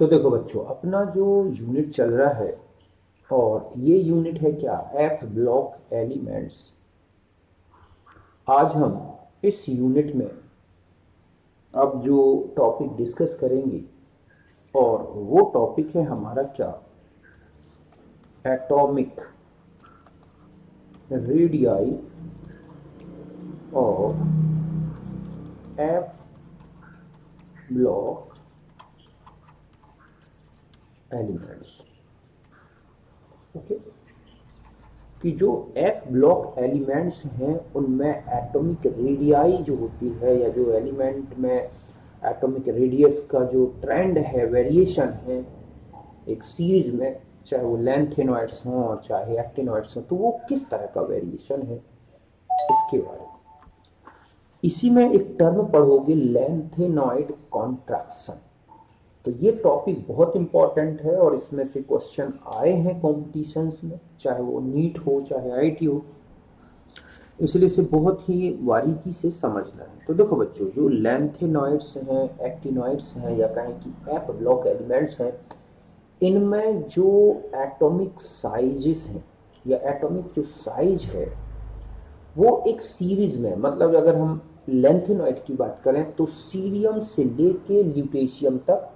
तो देखो बच्चों, अपना जो यूनिट चल रहा है और ये यूनिट है क्या, एफ ब्लॉक एलिमेंट्स। आज हम इस यूनिट में अब जो टॉपिक डिस्कस करेंगे और वो टॉपिक है हमारा क्या, एटॉमिक रेडियाई और एफ ब्लॉक एलिमेंट्स। ओके, कि जो एफ ब्लॉक एलिमेंट्स हैं उनमें एटॉमिक रेडियाई जो होती है, या जो एलिमेंट में एटॉमिक रेडियस का जो ट्रेंड है, वेरिएशन है एक सीरीज में, चाहे वो लेंथेनॉइड्स हों चाहे एक्टिनॉइड्स हों, तो वो किस तरह का वेरिएशन है इसके बारे में। इसी में एक टर्म पढ़ोगे, लेंथेनॉइड कॉन्ट्रैक्शन। तो ये टॉपिक बहुत इंपॉर्टेंट है और इसमें से क्वेश्चन आए हैं कॉम्पिटिशन्स में, चाहे वो नीट हो चाहे आईआईटी हो, इसलिए इसे बहुत ही बारीकी से समझना है। तो देखो बच्चों, जो लेंथेनॉइड्स हैं, एक्टिनॉइड्स हैं, या कहें कि एफ ब्लॉक एलिमेंट्स हैं, इनमें जो एटॉमिक साइजेस हैं या एटॉमिक जो साइज है वो एक सीरीज में, मतलब अगर हम लेंथेनॉइड की बात करें तो सीरियम से लेके ल्यूटेशियम तक,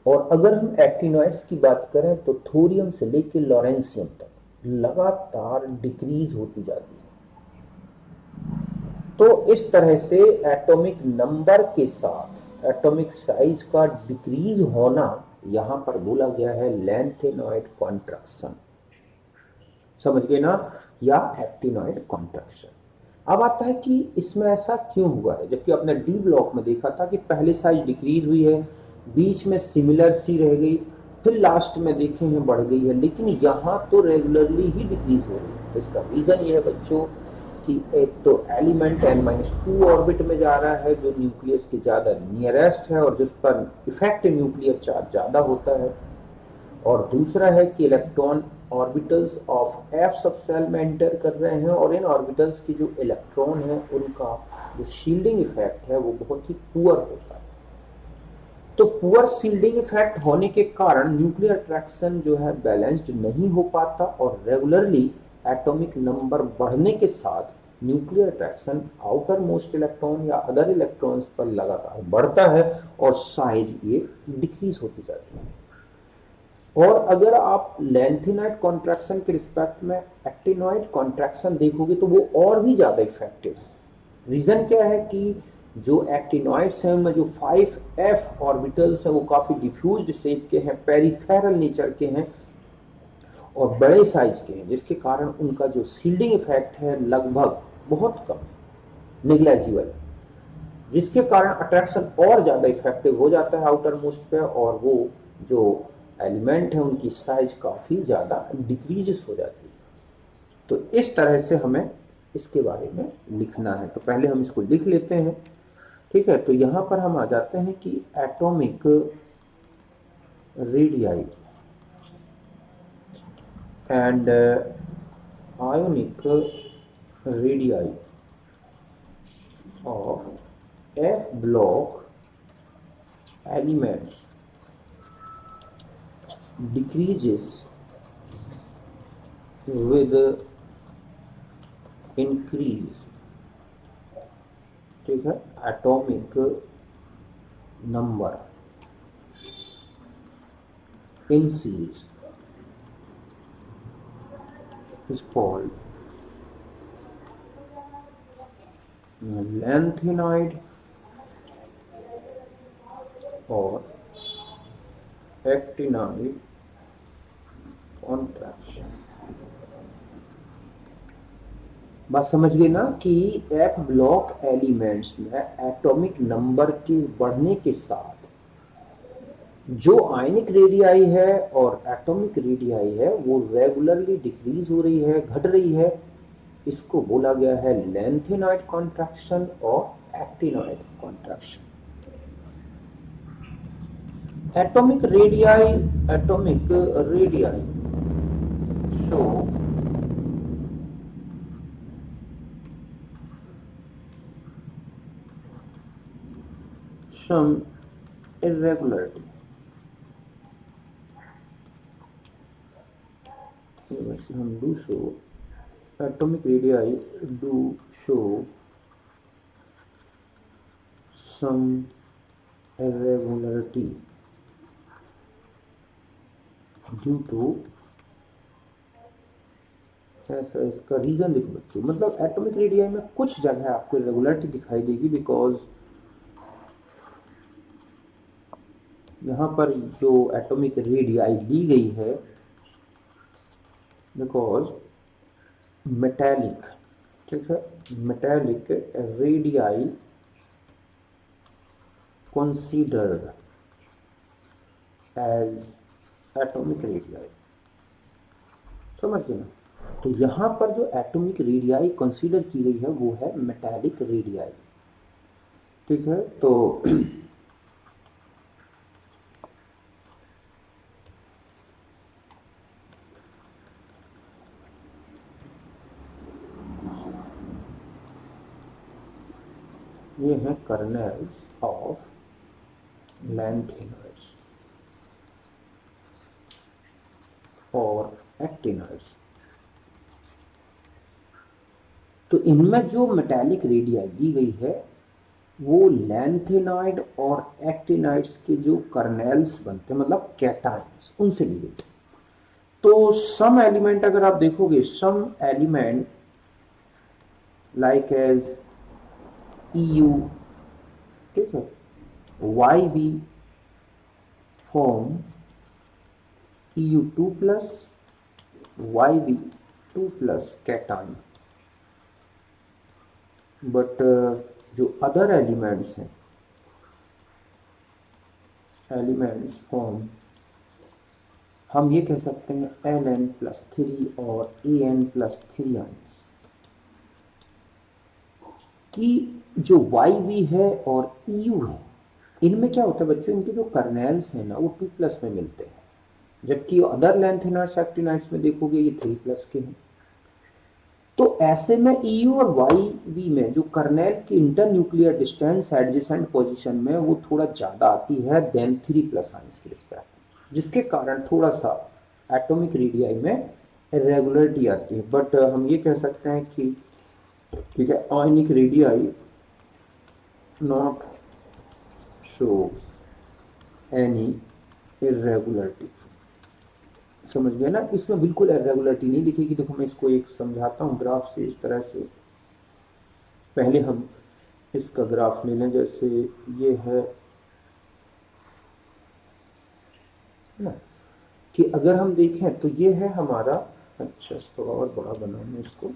और अगर हम एक्टिनॉइड्स की बात करें तो थोरियम से लेके लॉरेंसियम तक लगातार डिक्रीज होती जाती है। तो इस तरह से एटॉमिक नंबर के साथ एटॉमिक साइज का डिक्रीज होना यहां पर बोला गया है लेंथेनॉइड कॉन्ट्रैक्शन। समझ गए ना, या एक्टिनॉइड कॉन्ट्रैक्शन। अब आता है कि इसमें ऐसा क्यों हुआ है, जबकि आपने डी ब्लॉक में देखा था कि पहले साइज डिक्रीज हुई है, बीच में सिमिलर सी रह गई, फिर लास्ट में देखे हैं बढ़ गई है, लेकिन यहाँ तो रेगुलरली ही डिक्रीज हो रही है। तो इसका रीजन ये है बच्चों कि एक तो एलिमेंट n-2 ऑर्बिट में जा रहा है जो न्यूक्लियस के ज्यादा नियरेस्ट है और जिस पर इफेक्टिव न्यूक्लियर चार्ज ज्यादा होता है, और दूसरा है कि इलेक्ट्रॉन ऑर्बिटल्स ऑफ एफ सब सेल में एंटर कर रहे हैं और इन ऑर्बिटल्स के जो इलेक्ट्रॉन है उनका जो शील्डिंग इफेक्ट है वो बहुत ही पुअर होता है। तो पुअर शील्डिंग इफेक्ट होने के कारण न्यूक्लियर अट्रैक्शन जो है बैलेंस्ड नहीं हो पाता, और रेगुलरली एटॉमिक नंबर बढ़ने के साथ nuclear attraction outer most electron या अदर इलेक्ट्रॉन्स पर लगातार बढ़ता है और साइज ये डिक्रीज होती जाती है। और अगर आप लेंथेनॉइड कॉन्ट्रैक्शन के रिस्पेक्ट में एक्टिनॉइड कॉन्ट्रैक्शन देखोगे तो वो और भी ज्यादा इफेक्टिव है। रीजन क्या है कि जो एक्टिनॉइड्स हैं उनमें जो 5f ऑर्बिटल्स हैं वो काफी डिफ्यूज्ड शेप के हैं, पेरिफेरल नेचर के हैं और बड़े साइज के हैं, जिसके कारण उनका जो शील्डिंग इफेक्ट है लगभग बहुत कम, निग्लेजिबल, जिसके कारण अट्रैक्शन और ज्यादा इफेक्टिव हो जाता है आउटर मोस्ट पे, और वो जो एलिमेंट है उनकी साइज काफी ज्यादा डिक्रीज हो जाती है। तो इस तरह से हमें इसके बारे में लिखना है, तो पहले हम इसको लिख लेते हैं। ठीक है, तो यहां पर हम आ जाते हैं कि atomic radii and ionic radii of F block elements decreases with increase, ठीक है, atomic number in series is called lanthanide और actinide कॉन्ट्रैक्शन। बात समझ गए ना कि एफ ब्लॉक एलिमेंट्स में एटॉमिक नंबर के बढ़ने के साथ जो आयनिक रेडियाई है और एटॉमिक रेडियाई है वो रेगुलरली डिक्रीज हो रही है, घट रही है। इसको बोला गया है लेंथेनॉइड कॉन्ट्रैक्शन और actinoid contraction. Atomic radii show some irregularity हम do show atomic radii do show some irregularity due to, ऐसा इसका रीजन देखो बच्चों, मतलब एटॉमिक रेडियाई में कुछ जगह आपको इरेगुलरिटी दिखाई देगी बिकॉज यहाँ पर जो एटॉमिक रेडियाई ली गई है बिकॉज मेटेलिक, ठीक है, metallic radii considered as atomic radii, समझ गए ना। तो यहाँ पर जो एटॉमिक रेडियाई कंसीडर की गई है वो है मेटालिक रेडियाई, ठीक है। तो ये हैं कर्नेल्स ऑफ लैंथेनॉइड्स और एक्टिनॉइड्स। तो इनमें जो मेटालिक रेडियाई दी गई है वो लैंथेनॉइड और एक्टिनॉइड्स के जो कर्नेल्स बनते हैं, मतलब कैटायंस, उनसे ली गई। तो सम एलिमेंट अगर आप देखोगे, some element like as EU, ठीक है, YB form EU2 plus YB2 plus cation, but जो अदर एलिमेंट्स हैं, एलिमेंट्स फॉर्म हम ये कह सकते हैं Ln+3 और An+3 आयंस, कि जो YB है और EU है, इनमें क्या होता है बच्चों, इनके जो कर्नेल्स हैं ना वो 2+ में मिलते हैं, जबकि अदर लैंथेनॉइड्स एक्टिनॉइड्स में देखोगे ये 3+ के हैं। तो ऐसे में EU और YB में जो कर्नेल की inter nuclear distance adjacent position में वो थोड़ा ज़्यादा आती है देन 3+ आयंस के रिस्पेक्ट, जिसके कारण थोड़ा सा एटॉमिक रेडियाई में इरेगुलरिटी आती है। बट हम ये कह सकते हैं कि ठीक है, ionic radii not show any irregularity, समझ गए ना। इसमें बिल्कुल इरेगुलरिटी नहीं दिखेगी। देखो मैं इसको एक समझाता हूँ ग्राफ से, इस तरह से। पहले हम इसका ग्राफ ले लें, जैसे ये है ना, कि अगर हम देखें तो ये है हमारा, अच्छा थोड़ा और बड़ा बनाना इसको,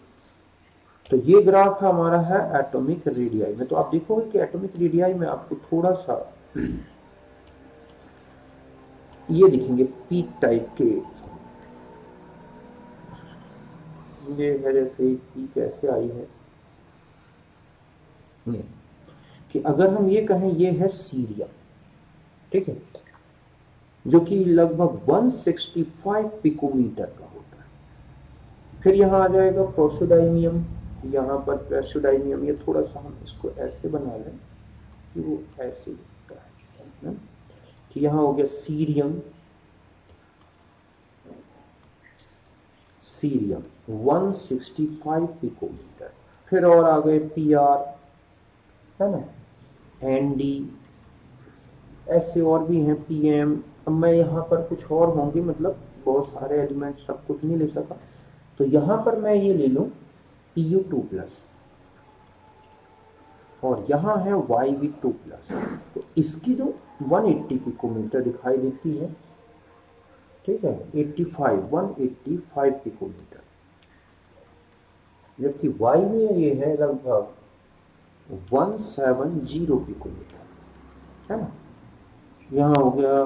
तो ये ग्राफ हमारा है एटॉमिक रेडियाई में। तो आप देखोगे कि एटॉमिक रेडियाई में आपको थोड़ा सा ये दिखेंगे पीक टाइप के, ये है जैसे पीक ऐसे आई है ये, कि अगर हम ये कहें ये है सीरियम, ठीक है, जो कि लगभग 165 पिकोमीटर का होता है। फिर यहाँ आ जाएगा प्रोसोडाइनियम, यहाँ पर प्रेसोडाइनियम, ये थोड़ा सा हम इसको ऐसे बना लें कि वो ऐसे दिखता है, कि यहाँ हो गया सीरियम, सीरियम 165 पिकोमीटर। फिर और आ गए PR, है ना, ND, ऐसे और भी हैं PM। अब मैं यहाँ पर कुछ और होंगे, मतलब बहुत सारे एलिमेंट सब कुछ नहीं ले सका, तो यहाँ पर मैं ये ले लूँ EU2+, और यहाँ है YB2+, तो इसकी जो 180 पिकोमीटर दिखाई देती है, ठीक है, 185 पिकोमीटर, जबकि Y में ये है लगभग 170 पिकोमीटर, है ना। यहाँ हो गया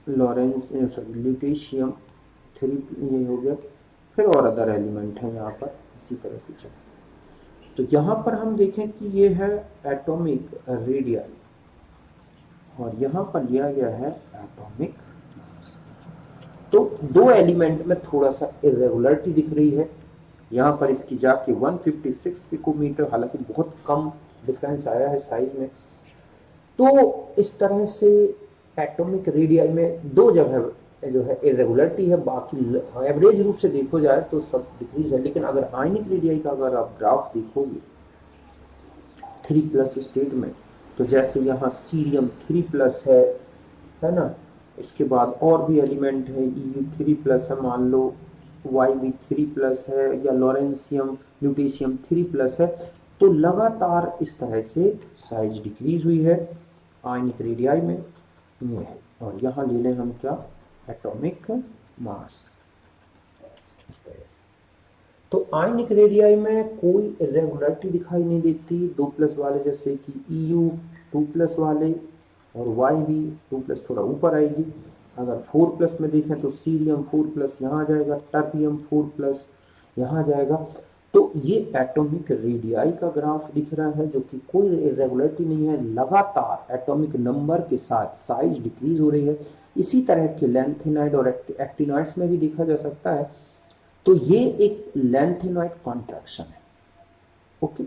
लॉरेंस, सॉरी ल्यूटेशियम 3, ये हो गया। फिर और अदर एलिमेंट हैं यहाँ पर इसी तरह से चल। तो यहाँ पर हम देखें कि ये है एटॉमिक रेडियाई, और यहाँ पर लिया गया है एटॉमिक। तो दो एलिमेंट में थोड़ा सा इरेगुलरिटी दिख रही है, यहाँ पर इसकी जाके 156 पिकोमीटर, हालांकि बहुत कम डिफरेंस आया है साइज में। तो इस तरह से एटॉमिक रेडियाई में दो जगह जो है इरेगुलरिटी है, बाकी एवरेज रूप से देखो जाए तो सब डिक्रीज है। लेकिन अगर आयनिक रेडियाई का अगर आप ग्राफ देखोगे 3+ स्टेट में, तो जैसे यहाँ सीरियम 3+ है ना, इसके बाद और भी एलिमेंट है, EU3+ है मान लो, YB3+ है, या लॉरेंसियम ल्यूटेशियम 3+ है, तो लगातार इस तरह से साइज डिक्रीज हुई है आयनिक रेडियाई में, ये है। और यहाँ ले लें हम क्या, एटॉमिक मास। तो आयनिक रेडियाई में कोई इरेगुलरिटी दिखाई नहीं देती 2+ वाले, जैसे कि EU 2+ वाले, और YB 2+ थोड़ा ऊपर आएगी। अगर 4+ में देखें तो सीरियम 4+ यहाँ आ जाएगा, टर्बियम 4+ यहाँ आ जाएगा। तो ये एटॉमिक रेडियाई का ग्राफ दिख रहा है, जो कि कोई इरेगुलरिटी नहीं है, लगातार एटॉमिक नंबर के साथ साइज डिक्रीज हो रही है। इसी तरह के लैंथेनाइड और एक्टिनॉइड्स में भी देखा जा सकता है। तो ये एक लैंथेनॉइड कॉन्ट्रैक्शन है। ओके,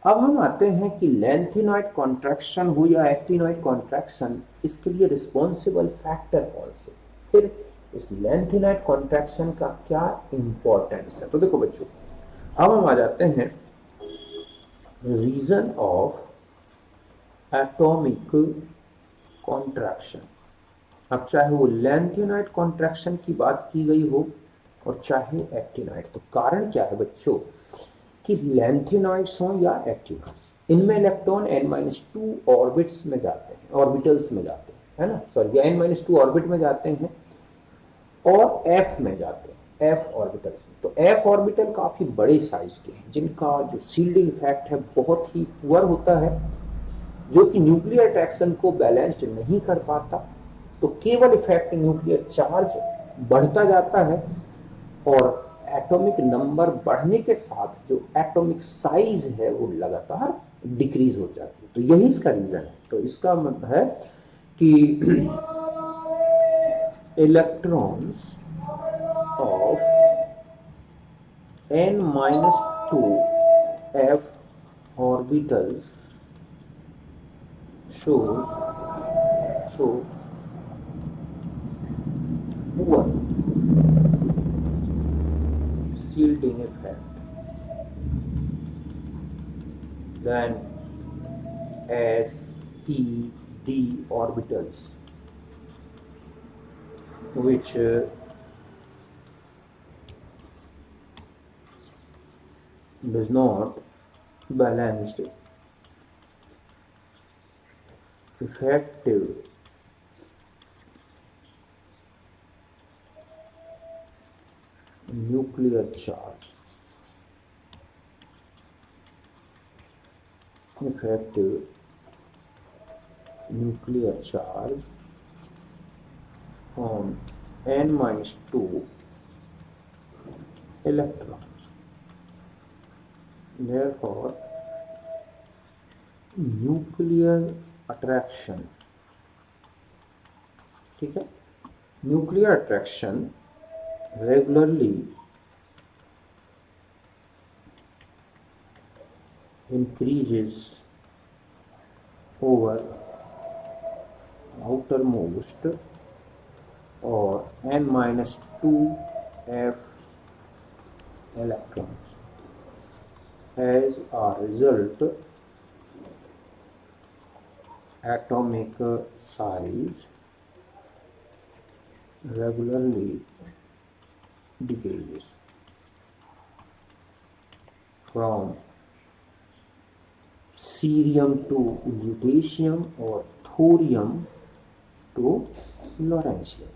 अब हम आते हैं कि लैंथेनॉइड कॉन्ट्रैक्शन हो या एक्टिनॉइड कॉन्ट्रैक्शन, इसके लिए रिस्पॉन्सिबल फैक्टर कौन से, फिर इस लैंथेनॉइड कॉन्ट्रैक्शन का क्या इंपॉर्टेंस है। तो देखो बच्चों, अब हम आ जाते हैं रीजन ऑफ एटॉमिक कॉन्ट्रैक्शन। अब चाहे वो लैंथेनॉइड कॉन्ट्रैक्शन की बात की गई हो और चाहे एक्टिनॉइड, तो कारण क्या है बच्चों कि लैंथेनॉइड्स हों या एक्टिनॉइड्स, इनमें इलेक्ट्रॉन n-2 ऑर्बिट्स में जाते हैं, ऑर्बिटल्स में जाते हैं, है ना, सॉरी, n-2 ऑर्बिट में जाते हैं और f में जाते हैं, f ऑर्बिटल्स में। तो f ऑर्बिटल काफी बड़े साइज के हैं, जिनका जो शील्डिंग इफेक्ट है बहुत ही पुअर होता है, जो कि न्यूक्लियर अट्रैक्शन को बैलेंस्ड नहीं कर पाता। तो केवल इफेक्ट न्यूक्लियर चार्ज बढ़ता जाता है, और एटॉमिक नंबर बढ़ने के साथ जो एटॉमिक साइज है वो लगातार डिक्रीज हो जाती है। तो यही इसका रीजन है। तो इसका मतलब है कि electrons of n-2 f orbitals show poor shielding effect than s p d orbitals, which does not balanced effective nuclear charge, effective nuclear charge on n-2 electrons. Therefore, nuclear attraction, ठीक है, nuclear attraction regularly increases over outermost or n-2 f electrons. As a result, atomic size regularly decreases from cerium to lutetium और thorium to lawrencium.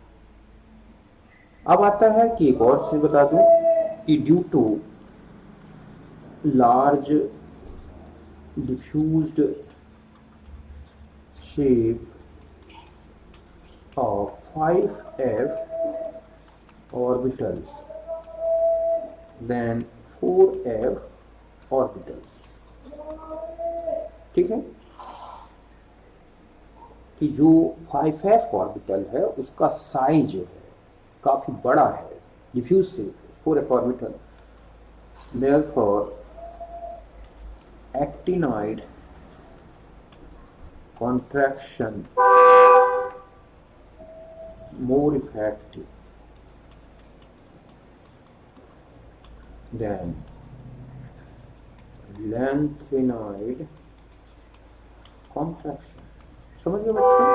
अब आता है कि एक और चीज बता दूं कि due to large diffused shape of 5f orbitals than 4f orbitals, ठीक है, कि जो 5f ऑर्बिटल है उसका साइज जो है काफी बड़ा है डिफ्यूज से 4f orbital. therefore actinoid contraction more effective than lanthanide contraction। समझ गए बच्चों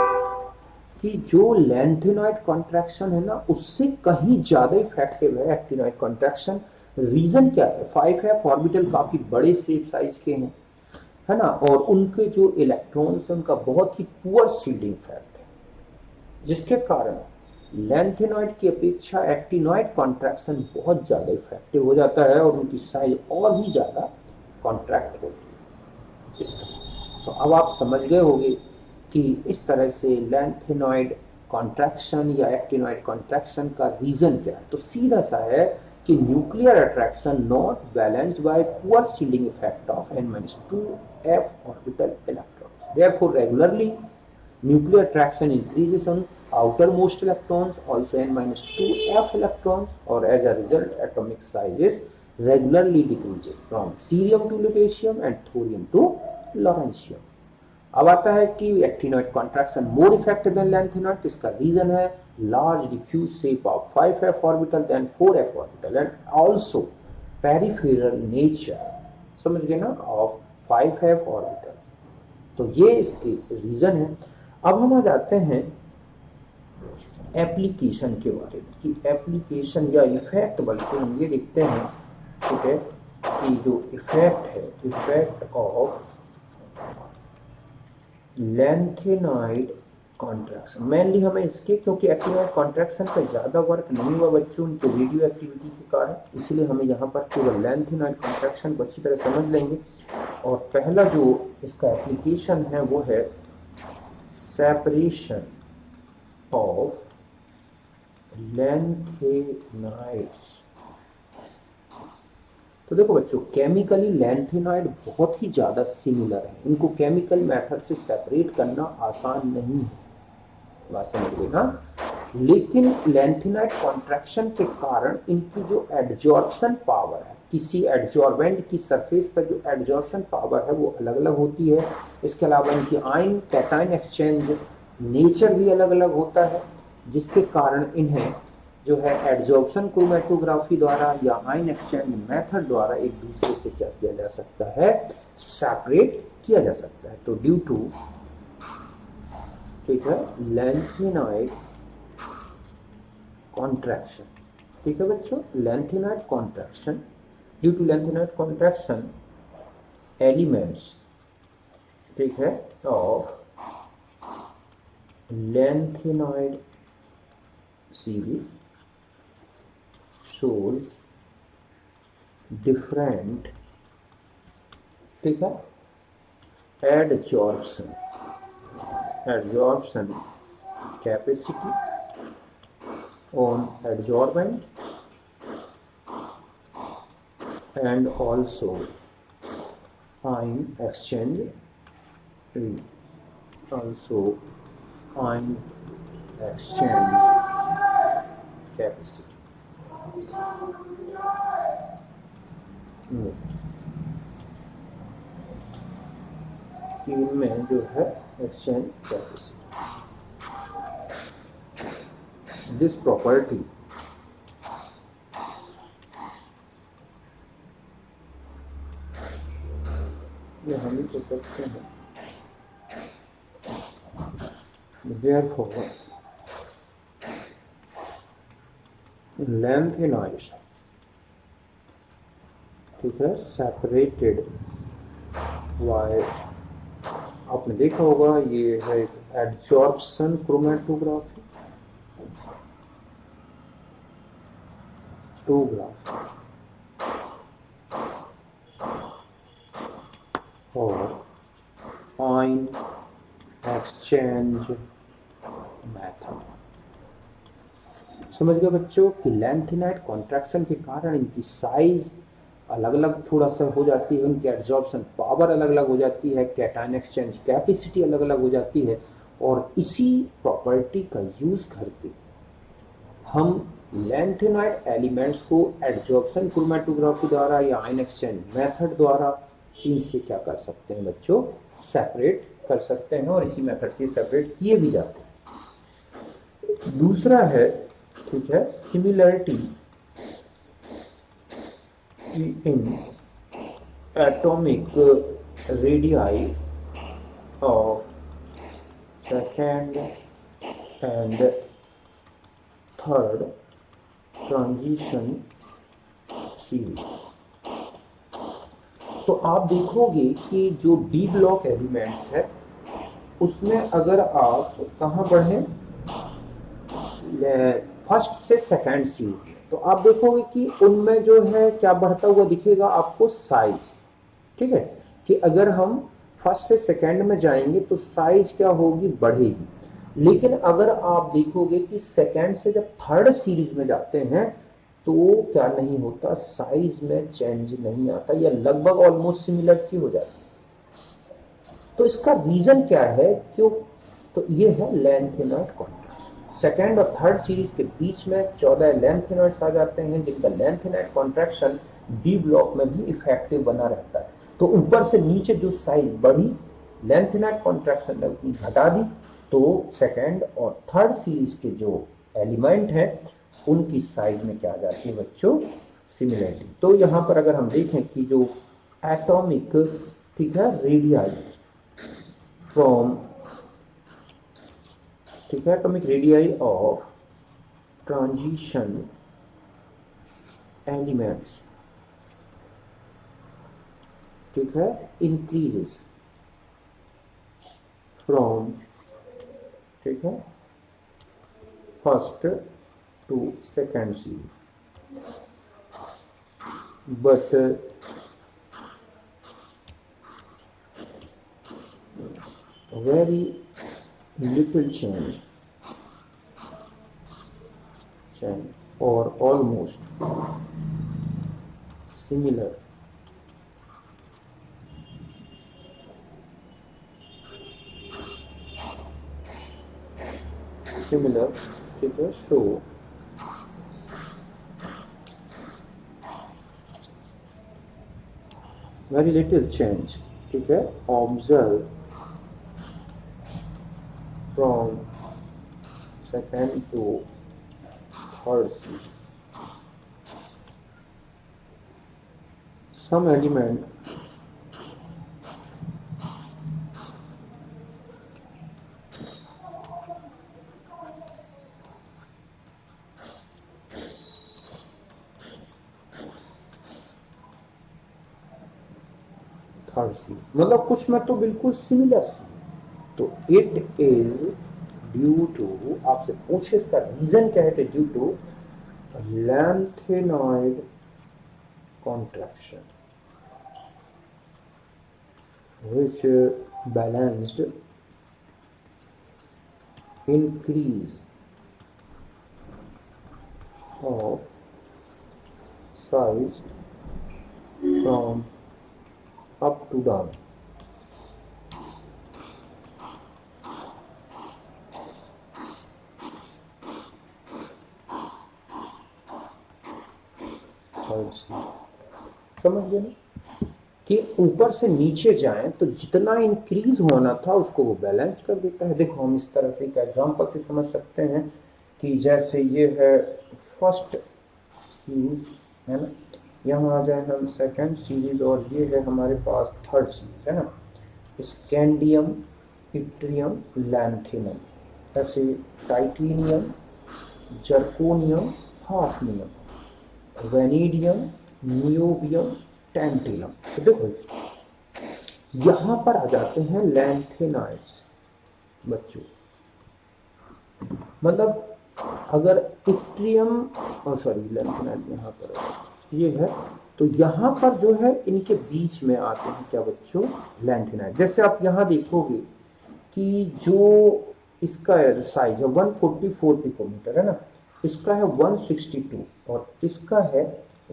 कि जो लैंथेनॉइड कॉन्ट्रैक्शन है ना उससे कहीं ज्यादा इफेक्टिव है एक्टिनॉइड कॉन्ट्रैक्शन। रीजन क्या है? 5f ऑर्बिटल काफी बड़े शेप साइज के हैं, है ना, और उनके जो इलेक्ट्रॉन्स हैं उनका बहुत ही पुअर शील्डिंग इफेक्ट है, जिसके कारण लैंथेनॉइड की अपेक्षा एक्टिनॉइड कॉन्ट्रैक्शन बहुत ज्यादा इफेक्टिव हो जाता है और उनकी साइज और भी ज्यादा कॉन्ट्रैक्ट होती है। इस तरह तो अब आप समझ गए होंगे कि इस तरह से लैंथेनॉइड कॉन्ट्रैक्शन या एक्टिनॉइड कॉन्ट्रैक्शन का रीजन क्या है। तो सीधा सा है कि nuclear attraction not balanced bye poor shielding effect of n-2f orbital electrons। Therefore, regularly nuclear attraction increases on outermost electrons, also n-2f electrons, or as a result, atomic sizes regularly decreases from cerium to lutetium and thorium to lawrencium। अब आता है कि actinoid contraction more effective than lanthanoid. इसका reason है large diffuse shape of 5f orbital than 4f orbital and also peripheral nature, समझ गए ना, of 5f orbital. तो ये इसके रीजन है। अब हम आ जाते हैं एप्लीकेशन के बारे में कि एप्लीकेशन या इफेक्ट, बल्कि हम ये देखते हैं, ठीक है, कि जो इफेक्ट है, effect of lanthanoid contraction. Mainly हमें इसके, क्योंकि एक्टिनॉइड कॉन्ट्रैक्शन पे ज़्यादा वर्क नहीं हुआ बच्चों उनके रेडियो एक्टिविटी के कारण, इसलिए हमें यहाँ पर केवल लैंथेनॉइड कॉन्ट्रैक्शन को अच्छी तरह समझ लेंगे। और पहला जो इसका एप्लीकेशन है वो है सेपरेशन ऑफ लैंथेनाइड्स। तो देखो बच्चों, केमिकली लैंथेनॉइड बहुत ही ज्यादा सिमिलर है, इनको केमिकल मेथड से सेपरेट करना आसान नहीं है, बात समझ गए ना। लेकिन लैंथेनॉइड कॉन्ट्रैक्शन के कारण इनकी जो एडजॉर्प्शन पावर है, किसी एडजॉर्बेंट की सरफेस पर जो एडजॉर्प्शन पावर है वो अलग अलग होती है। इसके अलावा इनकी आयन कैटायन एक्सचेंज नेचर भी अलग अलग होता है, जिसके कारण इन्हें जो है एडजॉर्प्शन क्रोमेटोग्राफी द्वारा या आयन एक्सचेंज मेथड द्वारा एक दूसरे से क्या किया जा सकता है, सेपरेट किया जा सकता है। तो ड्यू टू, ठीक है, लैंथेनॉइड कॉन्ट्रैक्शन, ठीक है बच्चों, lanthanoid contraction, due to lanthanoid contraction elements, ठीक है, of lanthanoid series shows different, ठीक है, adsorption capacity on adsorbent and also ion exchange, also ion exchange capacity। में जो है एक्सचेंज कैपेसिटी, दिस प्रॉपर्टी ये हम ही कह सकते हैं। Therefore, लैंथेनॉइड्स, ठीक है, सेपरेटेड बाय, आपने देखा होगा ये है एडजॉर्प्शन क्रोमेटोग्राफी, और आयन एक्सचेंज मेथड। समझ गए बच्चों कि लैंथेनॉइड कॉन्ट्रैक्शन के कारण इनकी साइज अलग अलग थोड़ा सा हो जाती है, उनकी एब्जॉर्प्शन पावर अलग अलग हो जाती है, कैटायन एक्सचेंज कैपेसिटी अलग अलग हो जाती है। और इसी प्रॉपर्टी का यूज करके हम लैंथेनॉइड एलिमेंट्स को एब्जॉर्प्शन क्रोमेटोग्राफी द्वारा या आयन एक्सचेंज मेथड द्वारा इनसे क्या कर सकते हैं बच्चों, सेपरेट कर सकते हैं, और इसी मेथड से सेपरेट किए भी जाते हैं। दूसरा है, ठीक है, similarity in atomic radii of second and third transition series. तो आप देखोगे कि जो डी ब्लॉक एलिमेंट्स है उसमें अगर आप कहाँ बढ़े, फर्स्ट से सेकेंड सीरीज में, तो आप देखोगे कि उनमें जो है क्या बढ़ता हुआ दिखेगा आपको, साइज। ठीक है, कि अगर हम फर्स्ट से सेकेंड में जाएंगे तो साइज क्या होगी, बढ़ेगी। लेकिन अगर आप देखोगे कि सेकेंड से जब थर्ड सीरीज में जाते हैं तो क्या नहीं होता, साइज में चेंज नहीं आता, या लगभग ऑलमोस्ट सिमिलर सी हो जाती है। तो इसका रीजन क्या है, क्यों, तो ये है लेंथेनॉइड कॉन्ट्रैक्शन। सेकेंड और थर्ड सीरीज के बीच में 14 लेंथेनॉइड्स आ जाते हैं जिनका लेंथेनॉइड कॉन्ट्रैक्शन डी ब्लॉक में भी इफेक्टिव बना रहता है। तो ऊपर से नीचे जो साइज बढ़ी, लेंथेनॉइड कॉन्ट्रैक्शन ने उतनी घटा दी, तो सेकेंड और थर्ड सीरीज के जो एलिमेंट है उनकी साइज में क्या आ जाती है बच्चों, सिमिलरिटी। तो यहां पर अगर हम देखें कि जो एटॉमिक, ठीक है, रेडियाई फ्रॉम, ठीक है, atomic radii of transition elements, ठीक है, इंक्रीजेस फ्रॉम, ठीक है, first to second series, but very little change or almost similar ठीक है, show very little change, ठीक है, observe from second to third series. Some element third series, मतलब कुछ में तो बिल्कुल सिमिलर सी। तो इट इज ड्यू टू, आपसे पूछे इसका रीजन क्या है, due to lengthenoid contraction which balanced increase of size from up to down. समझ गए ना, कि ऊपर से नीचे जाएं तो जितना इंक्रीज होना था उसको वो बैलेंस कर देता है। देखो हम इस तरह से एक एग्जांपल से समझ सकते हैं कि जैसे ये है फर्स्ट सीरीज, है ना, यहाँ आ जाए हम सेकंड सीरीज, और ये है हमारे पास थर्ड सीरीज, है ना, स्कैंडियम, इट्रियम, लैंथेनम, ऐसे titanium, zirconium, hafnium, vanadium, niobium, tantalum. तो देखो यहां पर आ जाते हैं लैंथेनाइड्स बच्चों, मतलब अगर इट्रियम और सॉरी लैंथेनाइड यहाँ पर ये है, तो यहाँ पर जो है इनके बीच में आते हैं क्या बच्चों, लैंथेनाइड। जैसे आप यहाँ देखोगे कि जो इसका साइज है 144 पिकोमीटर, है ना, इसका है 162 और इसका है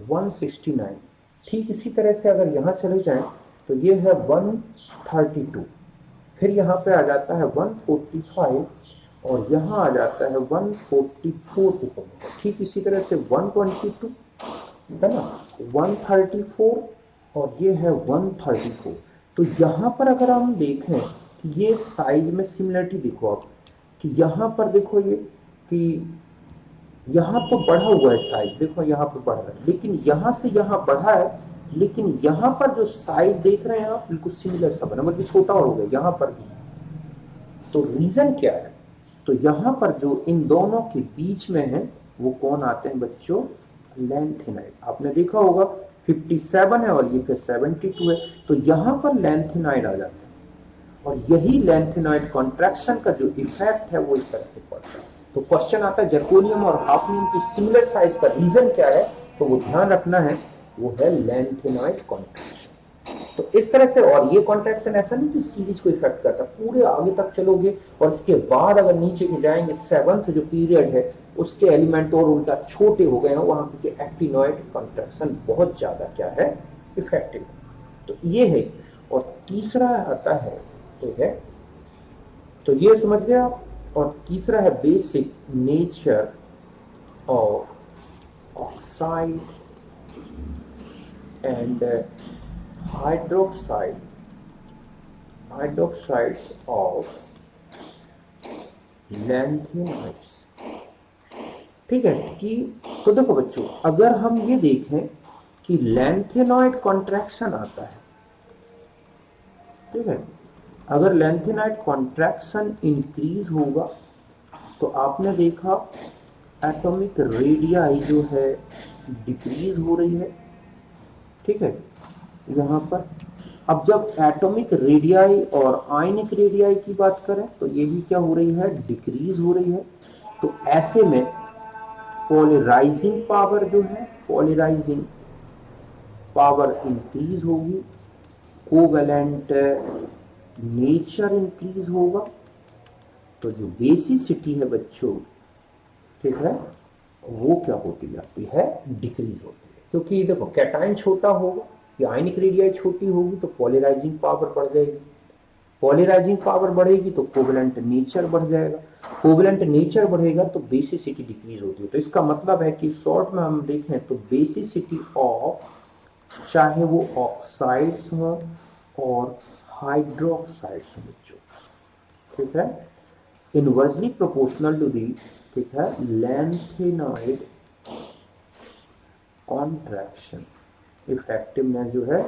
169। ठीक इसी तरह से अगर यहाँ चले जाएं तो ये है 132, फिर यहाँ पे आ जाता है 145 और यहाँ आ जाता है 144 पिकोमीटर। ठीक इसी तरह से 122, है ना, 134 और ये है 134। तो यहाँ पर अगर हम देखें कि ये साइज में सिमिलरिटी देखो आप, कि यहाँ पर देखो ये कि यहाँ तो बढ़ा हुआ है साइज, देखो यहाँ पर बढ़ रहा है, लेकिन यहाँ से यहाँ बढ़ा है, लेकिन यहाँ पर जो साइज देख रहे हैं आप बिल्कुल सिमिलर सा बना, बल्कि छोटा और हो गया यहाँ पर भी। तो रीजन क्या है? तो यहाँ पर जो इन दोनों के बीच में है वो कौन आते हैं बच्चों? लैंथेनाइड। आपने देखा होगा 57 है और ये फिर 72 है, तो यहाँ पर लैंथेनाइड आ जाता है, और यही लैंथेनाइड कॉन्ट्रैक्शन का जो इफेक्ट है वो इस तरह से पड़ता है। तो क्वेश्चन आता है जर्कोनियम और हाफनियम की सिमिलर साइज का रीजन क्या है? तो वो ध्यान रखना है, वो है लैंथेनाइड कॉन्ट्रैक्शन। तो इस तरह से, और ये कॉन्ट्रैक्शन ऐसा नहीं कि सीरीज को इफेक्ट करता, पूरे आगे तक चलोगे और इसके बाद अगर नीचे की जाएंगे, 7th जो पीरियड है उसके एलिमेंट और उल्टा छोटे हो गए हैं वहां, क्योंकि एक्टिनॉइड कॉन्ट्रैक्शन बहुत ज्यादा क्या है? इफेक्टिव। तो ये है। और तीसरा आता है, ठीक है, तो ये समझ गए आप। और तीसरा है basic nature of oxide and hydroxides of lanthanides. ठीक है कि, तो देखो बच्चों, अगर हम ये देखें कि लैंथेनॉइड कॉन्ट्रैक्शन आता है, ठीक है, अगर लैंथेनॉइड कॉन्ट्रैक्शन इंक्रीज होगा तो आपने देखा एटॉमिक रेडियाई जो है डिक्रीज हो रही है, ठीक है, यहाँ पर। अब जब एटॉमिक रेडियाई और आयनिक रेडियाई की बात करें तो ये भी क्या हो रही है? डिक्रीज हो रही है। तो ऐसे में पोलराइजिंग पावर जो है, पोलराइजिंग पावर इंक्रीज होगी, कोवैलेंट नेचर इंक्रीज होगा, तो जो बेसिसिटी है बच्चों, ठीक है, वो क्या होती जाती है? डिक्रीज होती है। क्योंकि देखो कैटाइन छोटा होगा या आयनिक रेडियाई छोटी होगी तो पोलराइजिंग पावर बढ़ जाएगी, पोलराइजिंग पावर बढ़ेगी तो कोवैलेंट नेचर बढ़ जाएगा, कोवैलेंट नेचर बढ़ेगा तो बेसिसिटी डिक्रीज होती है। तो इसका मतलब है कि शॉर्ट में हम देखें तो बेसिसिटी ऑफ, चाहे वो ऑक्साइड्स हो और हाइड्रोक्साइड्स हो बच्चों, ठीक है, इनवर्सली प्रोपोर्शनल टू दी, ठीक है, लैंथेनॉइड कॉन्ट्रैक्शन, इफेक्टिवनेस जो है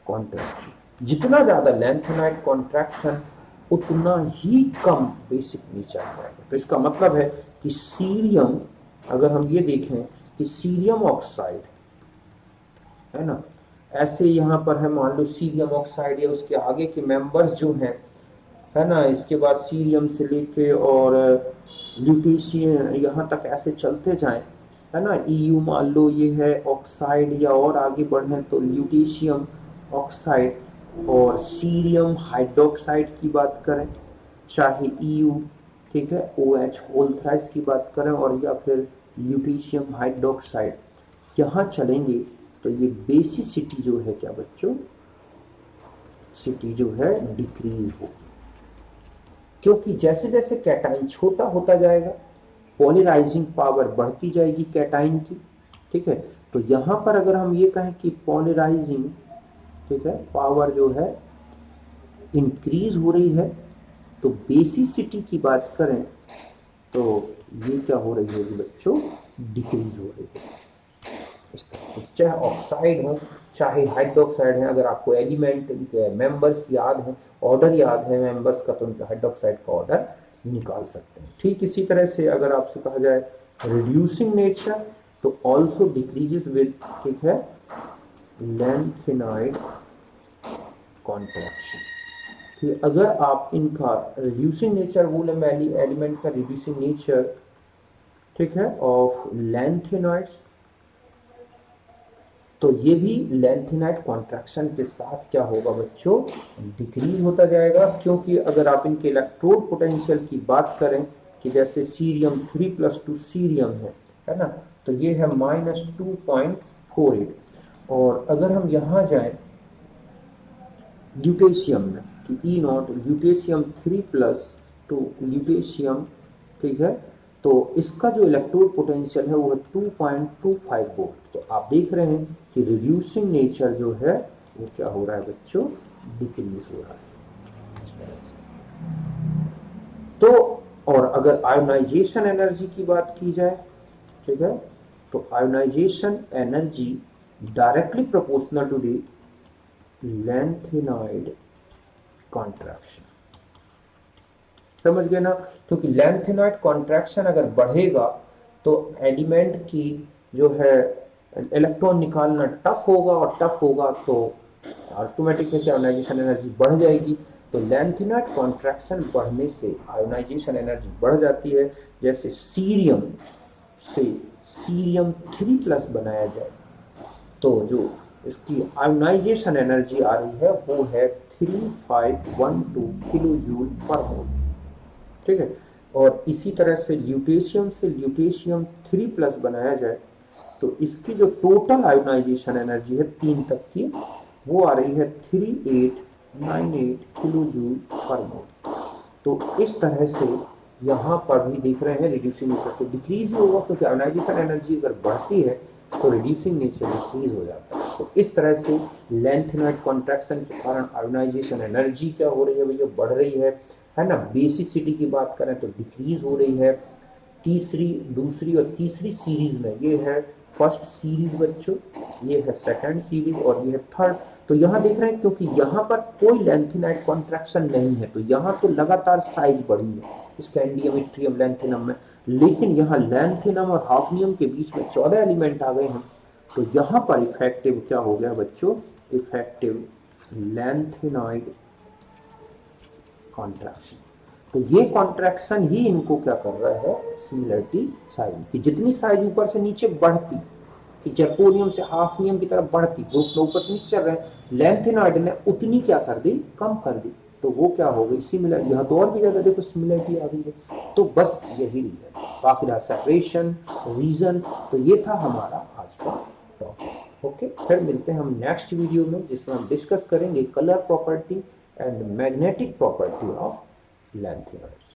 कॉन्ट्रैक्शन। जितना ज्यादा लैंथेनॉइड कॉन्ट्रैक्शन उतना ही कम बेसिक नेचर आएगा। तो इसका मतलब है कि सीरियम, अगर हम ये देखें कि सीरियम ऑक्साइड है ना, ऐसे यहाँ पर है, मान लो सीरियम ऑक्साइड या उसके आगे के मेंबर्स जो हैं, है ना, इसके बाद सीरियम से लेके और ल्यूटेशियम यहाँ तक ऐसे चलते जाएं, है ना, EU मान लो ये है ऑक्साइड, या और आगे बढ़े तो ल्यूटेशियम ऑक्साइड और सीरियम हाइड्रोक्साइड की बात करें, चाहे EU, ठीक है, OH होल थ्राइस की बात करें, और या फिर ल्यूटेशियम हाइड्रोक्साइड, यहाँ चलेंगे तो ये बेसिसिटी जो है क्या बच्चों? सिटी जो है डिक्रीज होगी। क्योंकि जैसे जैसे कैटाइन छोटा होता जाएगा पोलराइजिंग पावर बढ़ती जाएगी कैटाइन की, ठीक है। तो यहां पर अगर हम ये कहें कि पोलराइजिंग, ठीक है, पावर जो है इंक्रीज हो रही है, तो बेसिसिटी की बात करें तो ये क्या हो रही होगी बच्चों? डिक्रीज हो रही है। चाहे ऑक्साइड हो चाहे हाइड्रोक्साइड है, अगर आपको एलिमेंट मेंबर्स याद है, ऑर्डर याद है मेंबर्स का, तो उनका हाइड्रोक्साइड का ऑर्डर निकाल सकते हैं। ठीक इसी तरह से अगर आपसे कहा जाए रिड्यूसिंग नेचर, तो ऑल्सो डिक्रीजेस विद, ठीक है, लैंथेनॉइड कॉन्ट्रैक्शन। कि अगर आप इनका रिड्यूसिंग नेचर बोले, एलिमेंट का रिड्यूसिंग नेचर, ठीक है, ऑफ लैंथेनॉइड्स, तो ये भी लैंथेनाइड कॉन्ट्रैक्शन के साथ क्या होगा बच्चों? डिक्रीज होता जाएगा। क्योंकि अगर आप इनके इलेक्ट्रोड पोटेंशियल की बात करें कि जैसे सीरियम 3+2 सीरियम है ना, तो ये है -2.48, और अगर हम यहाँ जाएं ल्यूटेशियम में कि E0 ल्यूटेशियम 3+2 ल्यूटेशियम, ठीक है, तो इसका जो इलेक्ट्रोड पोटेंशियल है वो है 2.25 वोल्ट। तो आप देख रहे हैं कि रिड्यूसिंग नेचर जो है वो क्या हो रहा है बच्चों? डिक्रीज हो रहा है। तो और अगर आयोनाइजेशन एनर्जी की बात की जाए, ठीक है, तो ionization energy directly proportional to the lanthanoid contraction. समझ गए ना? क्योंकि लैंथेनॉइड कॉन्ट्रैक्शन अगर बढ़ेगा तो एलिमेंट की जो है इलेक्ट्रॉन निकालना टफ होगा, और टफ होगा तो ऑटोमेटिक है कि आयोनाइजेशन एनर्जी बढ़ जाएगी। तो लैंथेनॉइड कॉन्ट्रैक्शन बढ़ने से आयोनाइजेशन एनर्जी बढ़ जाती है। जैसे सीरियम से सीरियम 3+ बनाया जाए तो जो इसकी आयोनाइजेशन एनर्जी आ रही है वो है 3512 किलो जूल पर मोल, ठीक है। और इसी तरह से ल्यूटेशियम 3+ बनाया जाए तो इसकी जो टोटल आयोनाइजेशन एनर्जी है 3 तक की, वो आ रही है 3898 किलो जूल पर मोल। तो इस तरह से यहाँ पर भी देख रहे हैं रिड्यूसिंग नेचर तो डिक्रीज ही होगा, क्योंकि आयोनाइजेशन एनर्जी अगर बढ़ती है तो रिड्यूसिंग नेचर डिक्रीज हो जाता है। तो इस तरह से लैंथेनॉइड कॉन्ट्रैक्शन के कारण आयोनाइजेशन एनर्जी क्या हो रही है भैया, बढ़ रही है ना। बेसिसिटी की बात करें तो डिक्रीज हो रही है। दूसरी और तीसरी सीरीज में, ये है फर्स्ट सीरीज बच्चों, ये है सेकंड सीरीज और ये है थर्ड। तो यहाँ देख रहे हैं क्योंकि यहाँ पर कोई लैंथेनाइड कॉन्ट्रैक्शन नहीं है तो यहाँ तो लगातार साइज बढ़ी है स्कैंडियम, इट्रियम, लैंथेनम में। लेकिन यहाँ लैंथेनम और हाफनियम के बीच में 14 एलिमेंट आ गए हैं, तो यहाँ पर इफेक्टिव क्या हो गया बच्चों, इफेक्टिव लैंथेनॉइड कॉन्ट्रैक्शन। तो ये कॉन्ट्रैक्शन ही इनको क्या कर रहा है, सिमिलरिटी साइज की जितनी साइज ऊपर से नीचे बढ़ती कि जर्कोनियम से हाफनियम की तरफ बढ़ती, ग्रुप में ऊपर से नीचे चल रहे हैं, लैंथेनॉइड ने उतनी क्या कर दी, कम कर दी। तो वो क्या हो गई, सिमिलर। यहाँ तो और भी ज्यादा देखो सिमिलरिटी आ गई है। तो बस यही रीजन, बाकी रहा सेपरेशन रीजन। तो ये था हमारा आज का टॉपिक। ओके, फिर मिलते हैं हम नेक्स्ट वीडियो में जिसमें हम डिस्कस करेंगे colour property and magnetic property of lanthanoids.